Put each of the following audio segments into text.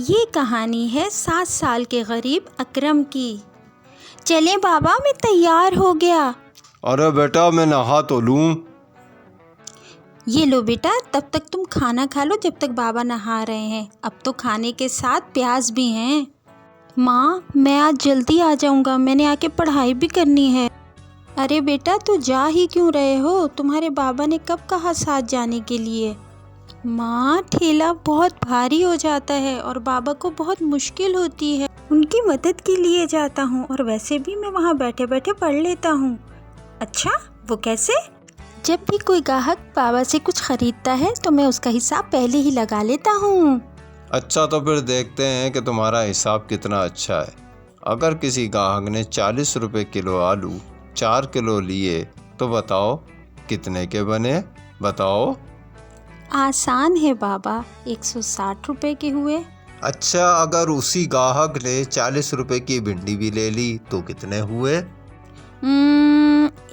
ये कहानी है 7 साल के गरीब अकरम की। चलें बाबा, मैं तैयार हो गया। अरे बेटा मैं नहा तो लूँ। ये लो बेटा, तब तक तुम खाना खा लो जब तक बाबा नहा रहे हैं। अब तो खाने के साथ प्याज भी हैं। माँ, मैं आज जल्दी आ जाऊँगा, मैंने आके पढ़ाई भी करनी है। अरे बेटा, तू जा ही क्यों रहे हो? तुम्हारे बाबा ने कब कहा साथ जाने के लिए? माँ, ठेला बहुत भारी हो जाता है और बाबा को बहुत मुश्किल होती है। उनकी मदद के लिए जाता हूँ और वैसे भी मैं वहाँ बैठे बैठे पढ़ लेता हूँ। अच्छा, वो कैसे? जब भी कोई ग्राहक बाबा से कुछ खरीदता है तो मैं उसका हिसाब पहले ही लगा लेता हूँ। अच्छा तो फिर देखते हैं कि तुम्हारा हिसाब कितना अच्छा है। अगर किसी ग्राहक ने 40 रुपए किलो आलू 4 किलो लिए तो बताओ कितने के बने? बताओ। आसान है बाबा, 160 रुपए के हुए। अच्छा, अगर उसी ग्राहक ने 40 रुपए की भिंडी भी ले ली तो कितने हुए?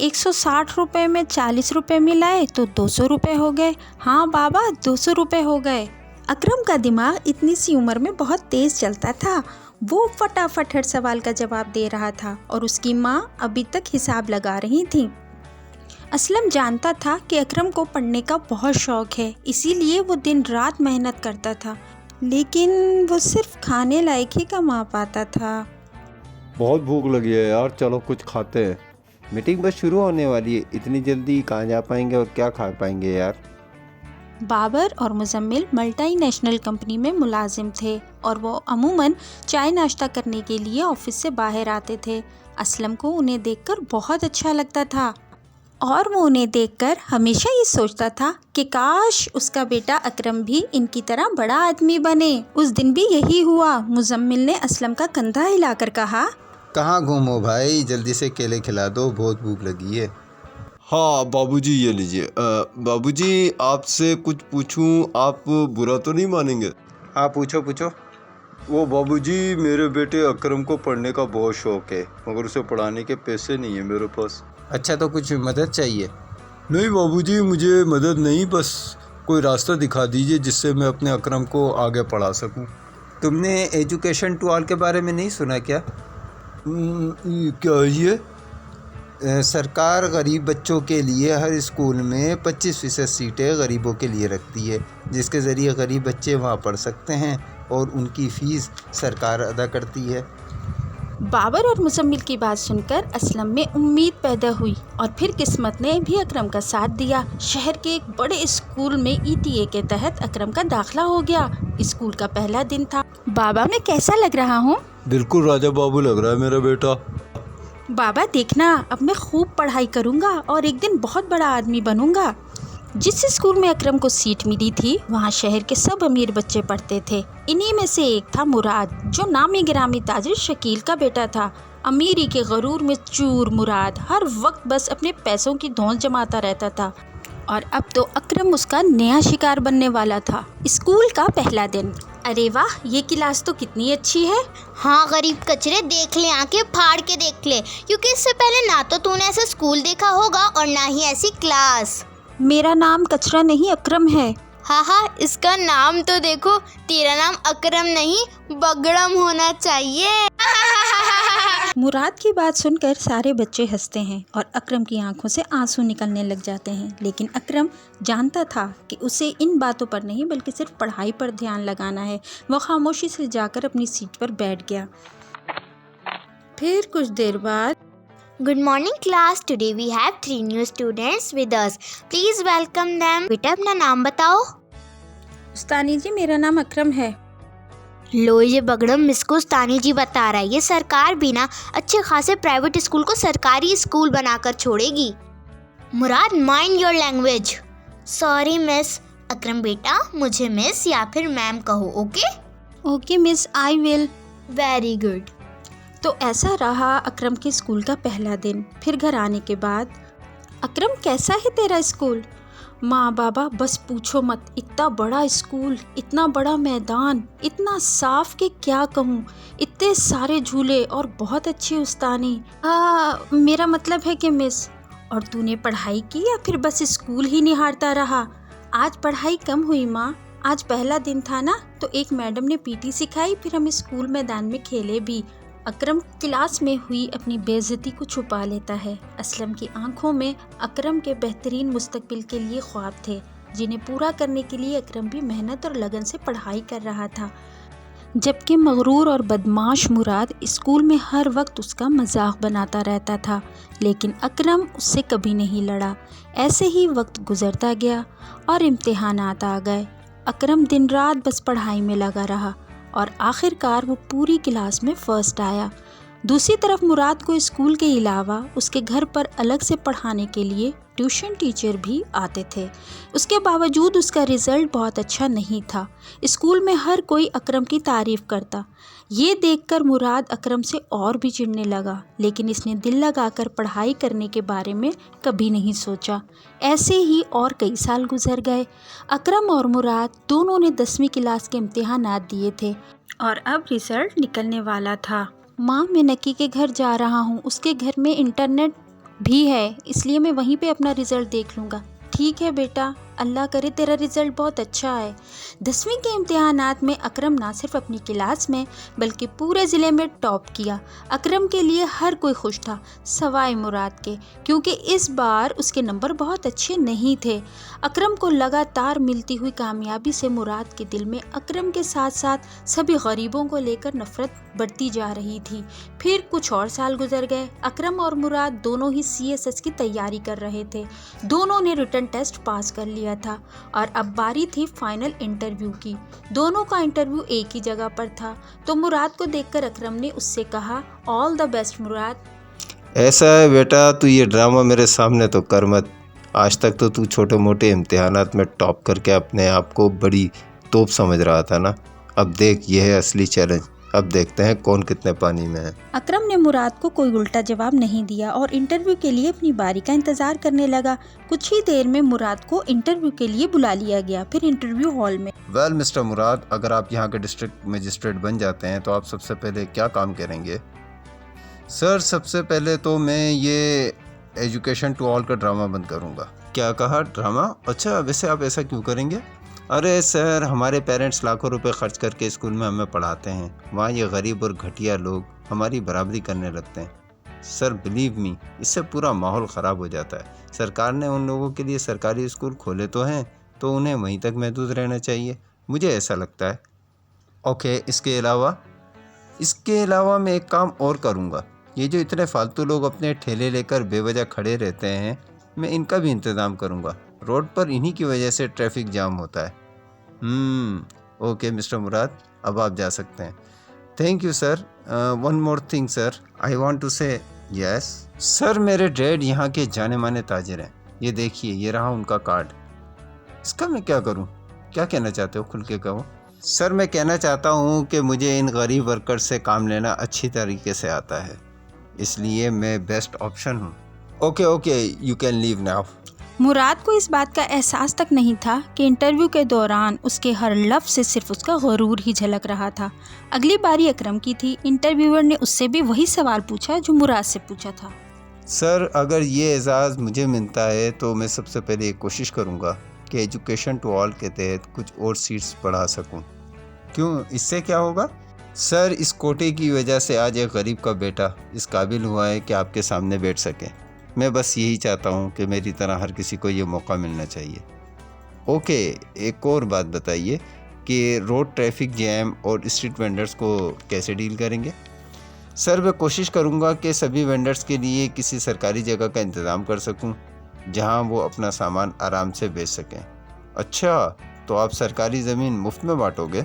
160 रुपए में 40 रुपए मिलाए तो 200 रुपए हो गए। हाँ बाबा, 200 रुपए हो गए। अकरम का दिमाग इतनी सी उम्र में बहुत तेज चलता था। वो फटाफट हर सवाल का जवाब दे रहा था और उसकी माँ अभी तक हिसाब लगा रही थी। असलम जानता था कि अकरम को पढ़ने का बहुत शौक है, इसीलिए वो दिन रात मेहनत करता था, लेकिन वो सिर्फ खाने लायक ही कमा पाता था। बहुत भूख लगी है यार, चलो कुछ खाते हैं। मीटिंग बस शुरू होने वाली है, इतनी जल्दी कहाँ जा पाएंगे और क्या खा पाएंगे यार। बाबर और मुजम्मिल मल्टीनेशनल कंपनी में मुलाजिम थे और वो अमूमन चाय नाश्ता करने के लिए ऑफिस से बाहर आते थे। असलम को उन्हें देखकर बहुत अच्छा लगता था और वो उन्हें देखकर हमेशा ये सोचता था कि काश उसका बेटा अकरम भी इनकी तरह बड़ा आदमी बने। उस दिन भी यही हुआ। मुजम्मिल ने असलम का कंधा हिलाकर कहा, कहाँ घूमो भाई, जल्दी से केले खिला दो, बहुत भूख लगी है। हाँ बाबूजी, ये लीजिए। बाबूजी आपसे कुछ पूछूं, आप बुरा तो नहीं मानेंगे? हाँ पूछो पूछो। वो बाबूजी, मेरे बेटे अकरम को पढ़ने का बहुत शौक है मगर उसे पढ़ाने के पैसे नहीं है मेरे पास। अच्छा, तो कुछ मदद चाहिए? नहीं बाबूजी, मुझे मदद नहीं, बस कोई रास्ता दिखा दीजिए जिससे मैं अपने अकरम को आगे पढ़ा सकूं। तुमने एजुकेशन टू ऑल के बारे में नहीं सुना क्या? क्या ये? सरकार गरीब बच्चों के लिए हर स्कूल में 25% सीटें गरीबों के लिए रखती है, जिसके ज़रिए गरीब बच्चे वहाँ पढ़ सकते हैं और उनकी फ़ीस सरकार अदा करती है। बाबर और मुजम्मिल की बात सुनकर असलम में उम्मीद पैदा हुई और फिर किस्मत ने भी अकरम का साथ दिया। शहर के एक बड़े स्कूल में ETA के तहत अकरम का दाखिला हो गया। स्कूल का पहला दिन था। बाबा, मैं कैसा लग रहा हूँ? बिल्कुल राजा बाबू लग रहा है मेरा बेटा। बाबा देखना, अब मैं खूब पढ़ाई करूँगा और एक दिन बहुत बड़ा आदमी बनूँगा। जिस स्कूल में अकरम को सीट मिली थी वहाँ शहर के सब अमीर बच्चे पढ़ते थे। इन्हीं में से एक था मुराद, जो नामी गिरामी ताजिर शकील का बेटा था। अमीरी के गरूर में चूर मुराद हर वक्त बस अपने पैसों की धौंस जमाता रहता था और अब तो अकरम उसका नया शिकार बनने वाला था। स्कूल का पहला दिन। अरे वाह, ये क्लास तो कितनी अच्छी है। हाँ गरीब कचरे, देख ले, आंखें फाड़ के देख ले, क्योंकि इससे पहले ना तो तूने ऐसा स्कूल देखा होगा और ना ही ऐसी क्लास। मेरा नाम कचरा नहीं अकरम है। हाँ, इसका नाम तो देखो, तेरा नाम अकरम नहीं बगड़म होना चाहिए। मुराद की बात सुनकर सारे बच्चे हंसते हैं और अकरम की आंखों से आंसू निकलने लग जाते हैं, लेकिन अकरम जानता था कि उसे इन बातों पर नहीं बल्कि सिर्फ पढ़ाई पर ध्यान लगाना है। वह खामोशी से जाकर अपनी सीट पर बैठ गया। फिर कुछ देर बाद, good morning class, today we have 3 new students with us, please welcome them. बेटा अपना नाम बताओ। उस्तानी जी, मेरा नाम अकरम है। लो, ये बगड़म मिस को उस्तानी जी बता रहा है। ये सरकार भी ना अच्छे खासे प्राइवेट स्कूल को सरकारी स्कूल बनाकर छोड़ेगी। Murad, mind your language. Sorry miss. Akram बेटा, मुझे मिस या फिर मैम कहो, okay? Okay miss, I will. Very good. तो ऐसा रहा अकरम के स्कूल का पहला दिन। फिर घर आने के बाद, अकरम कैसा है तेरा स्कूल? माँ बाबा बस पूछो मत, इतना बड़ा स्कूल, इतना बड़ा मैदान, इतना साफ कि क्या कहूँ, इतने सारे झूले और बहुत अच्छी उस्तानी। मेरा मतलब है कि मिस। और तूने पढ़ाई की या फिर बस स्कूल ही निहारता रहा? आज पढ़ाई कम हुई माँ, आज पहला दिन था ना, तो एक मैडम ने पीटी सिखाई, फिर हम स्कूल मैदान में खेले भी। अकरम क्लास में हुई अपनी बेइज्जती को छुपा लेता है। असलम की आंखों में अकरम के बेहतरीन मुस्तकबिल के लिए ख्वाब थे, जिन्हें पूरा करने के लिए अकरम भी मेहनत और लगन से पढ़ाई कर रहा था। जबकि मगरूर और बदमाश मुराद स्कूल में हर वक्त उसका मजाक बनाता रहता था, लेकिन अकरम उससे कभी नहीं लड़ा। ऐसे ही वक्त गुजरता गया और इम्तिहानात आ गए। अकरम दिन रात बस पढ़ाई में लगा रहा और आखिरकार वो पूरी क्लास में फ़र्स्ट आया। दूसरी तरफ मुराद को स्कूल के अलावा उसके घर पर अलग से पढ़ाने के लिए ट्यूशन टीचर भी आते थे। उसके बावजूद उसका रिज़ल्ट बहुत अच्छा नहीं था। स्कूल में हर कोई अकरम की तारीफ़ करता। ये देखकर मुराद अकरम से और भी चिढ़ने लगा, लेकिन इसने दिल लगाकर पढ़ाई करने के बारे में कभी नहीं सोचा। ऐसे ही और कई साल गुजर गए। अकरम और मुराद दोनों ने 10वीं क्लास के इम्तिहानात दिए थे और अब रिज़ल्ट निकलने वाला था। माँ, मैं नकी के घर जा रहा हूँ, उसके घर में इंटरनेट भी है, इसलिए मैं वहीं पे अपना रिज़ल्ट देख लूँगा। ठीक है बेटा, अल्लाह करे तेरा रिज़ल्ट बहुत अच्छा है। 10वीं के इम्तिहानात में अकरम ना सिर्फ अपनी क्लास में बल्कि पूरे ज़िले में टॉप किया। अकरम के लिए हर कोई खुश था सवाए मुराद के, क्योंकि इस बार उसके नंबर बहुत अच्छे नहीं थे। अकरम को लगातार मिलती हुई कामयाबी से मुराद के दिल में अकरम के साथ साथ सभी गरीबों को लेकर नफ़रत बढ़ती जा रही थी। फिर कुछ और साल गुजर गए। अकरम और मुराद दोनों ही CSS की तैयारी कर रहे थे। दोनों ने रिटन टेस्ट पास कर लिया था और अब बारी थी फाइनल इंटरव्यू की। दोनों का इंटरव्यू एक ही जगह पर था, तो मुराद को देखकर अकरम ने उससे कहा, ऑल द बेस्ट मुराद। ऐसा है बेटा, तू ये ड्रामा मेरे सामने तो कर मत। आज तक तो तू छोटे मोटे इम्तिहानात में टॉप करके अपने आप को बड़ी तोप समझ रहा था ना। अब देख, ये है असली चैलेंज। अब देखते हैं कौन कितने पानी में है। अकरम ने मुराद को कोई उल्टा जवाब नहीं दिया और इंटरव्यू के लिए अपनी बारी का इंतज़ार करने लगा। कुछ ही देर में मुराद को इंटरव्यू के लिए बुला लिया गया। फिर इंटरव्यू हॉल में, वेल मिस्टर मुराद, अगर आप यहाँ के डिस्ट्रिक्ट मजिस्ट्रेट बन जाते हैं तो आप सबसे पहले क्या काम करेंगे? सर, सबसे पहले तो मैं ये एजुकेशन टू ऑल का ड्रामा बंद करूँगा। क्या कहा, ड्रामा? अच्छा, वैसे आप ऐसा क्यों करेंगे? अरे सर, हमारे पेरेंट्स लाखों रुपए खर्च करके स्कूल में हमें पढ़ाते हैं। वहाँ ये गरीब और घटिया लोग हमारी बराबरी करने लगते हैं। सर बिलीव मी, इससे पूरा माहौल ख़राब हो जाता है। सरकार ने उन लोगों के लिए सरकारी स्कूल खोले तो हैं, तो उन्हें वहीं तक महदूद रहना चाहिए, मुझे ऐसा लगता है। ओके, इसके अलावा मैं एक काम और करूँगा। ये जो इतने फालतू लोग अपने ठेले लेकर बेवजह खड़े रहते हैं, मैं इनका भी इंतज़ाम करूँगा। रोड पर इन्हीं की वजह से ट्रैफिक जाम होता है। ओके मिस्टर मुराद, अब आप जा सकते हैं। Thank you sir. One more thing sir, I want to say. Yes sir, मेरे डैड यहाँ के जाने माने ताजिर हैं। ये देखिए, ये रहा उनका कार्ड। इसका मैं क्या करूँ? क्या कहना चाहते हो, खुल के कहो। सर, मैं कहना चाहता हूँ कि मुझे इन गरीब वर्कर्स से काम लेना अच्छी तरीके से आता है, इसलिए मैं बेस्ट ऑप्शन हूँ। Okay, you can leave now. Murad को इस बात का एहसास तक नहीं था कि इंटरव्यू के दौरान उसके हर लफ्ज़ से सिर्फ उसका गुरूर ही झलक रहा था। अगली बारी अकरम की थी। इंटरव्यूअर ने उससे भी वही सवाल पूछा जो मुराद से पूछा था। सर, अगर ये एजाज़ मुझे मिलता है तो मैं सबसे पहले ये कोशिश करूँगा कि एजुकेशन टू ऑल के तहत कुछ और सीट्स पढ़ा सकूँ। क्यों, इससे क्या होगा? सर, इस कोटे की वजह से आज एक गरीब का बेटा इस काबिल हुआ है कि आपके सामने बैठ सके। मैं बस यही चाहता हूँ कि मेरी तरह हर किसी को ये मौका मिलना चाहिए। ओके, एक और बात बताइए कि रोड ट्रैफिक जैम और स्ट्रीट वेंडर्स को कैसे डील करेंगे? सर, मैं कोशिश करूँगा कि सभी वेंडर्स के लिए किसी सरकारी जगह का इंतज़ाम कर सकूँ जहाँ वो अपना सामान आराम से बेच सकें। अच्छा, तो आप सरकारी ज़मीन मुफ्त में बांटोगे?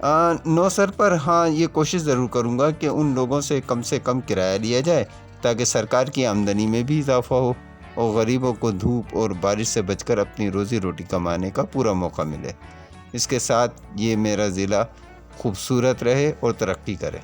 नो सर, पर हाँ, ये कोशिश ज़रूर करूँगा कि उन लोगों से कम किराया लिया जाए ताकि सरकार की आमदनी में भी इजाफा हो और गरीबों को धूप और बारिश से बचकर अपनी रोज़ी रोटी कमाने का पूरा मौका मिले। इसके साथ ये मेरा ज़िला खूबसूरत रहे और तरक्की करे।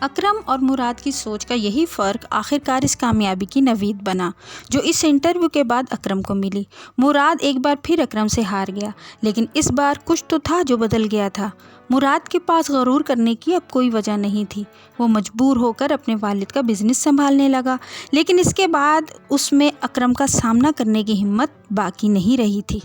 अकरम और मुराद की सोच का यही फ़र्क आखिरकार इस कामयाबी की नवीद बना जो इस इंटरव्यू के बाद अकरम को मिली। मुराद एक बार फिर अकरम से हार गया, लेकिन इस बार कुछ तो था जो बदल गया था। मुराद के पास गरूर करने की अब कोई वजह नहीं थी। वो मजबूर होकर अपने वालिद का बिज़नेस संभालने लगा, लेकिन इसके बाद उसमें अकरम का सामना करने की हिम्मत बाकी नहीं रही थी।